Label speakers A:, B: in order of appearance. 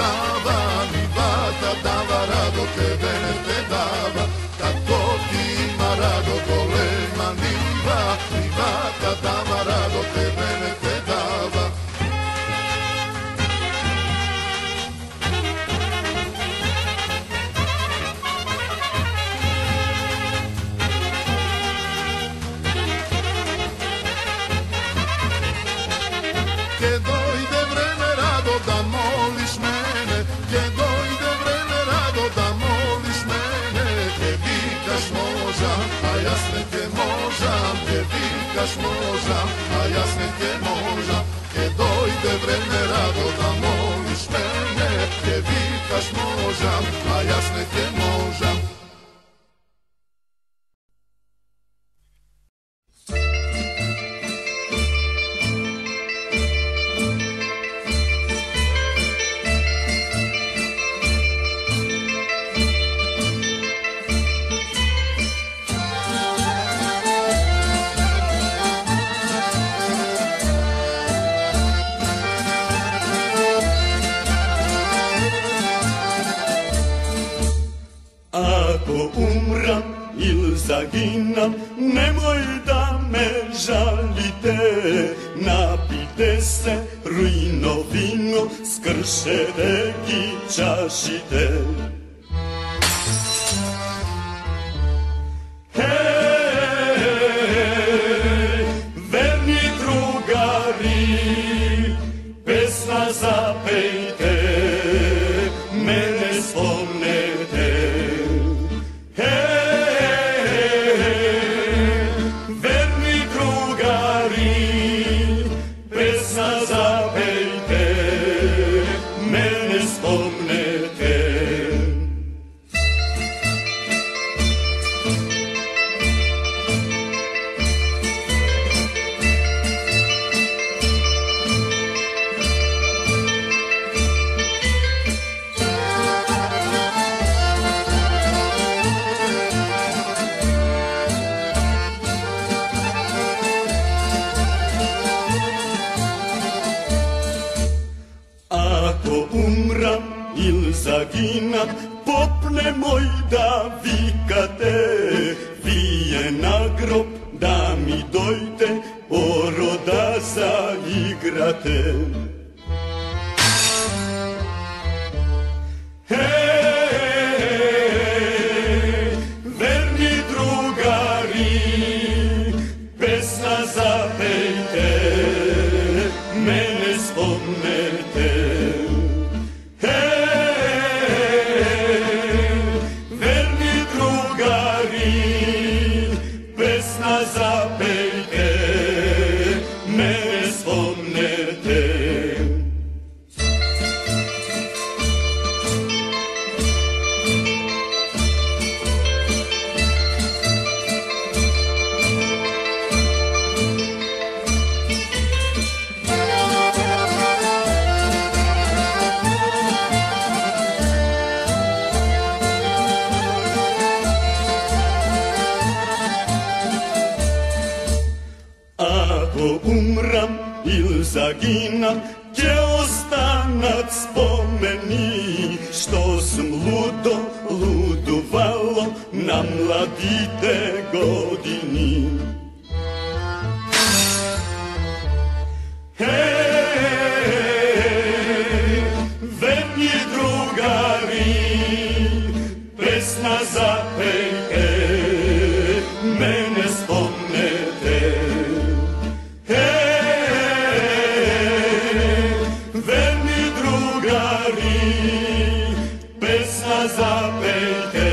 A: dava, ni vata dava rado, tebe ne te dava, tako ti ima rado, golema niva, ni vata dava rado, tebe ne te dava. Che dojde vreme rado da moliš mene, che dojde vreme rado da moliš mene, che vikaš možam, a ja sve te možam, che vikaš možam, a ja sve te možam, che dojde vreme rado da moliš mene, che vikaš možam, a ja sve te možam.
B: Ako umram ili zaginam, nemoj da me žalite, napite se rujno vino, skrše reki čašite. Hej, verni drugari, pesma zapejte, mene spomnete. Ako umram ili zaginam, pop nemoj da vikate, vije na grob da mi dojte, oro da zaigrate. Hej, verni drugari, pesma zapejte, mene spomnete. Zapejte, mene spomnete. Ako umram ili zaginam, će ostanat spomeni, što sam ludovalo na mladite godini. Hej, verni drugari, pesma zapejte, mene spomnete. Verni drugari, pesma zapejte,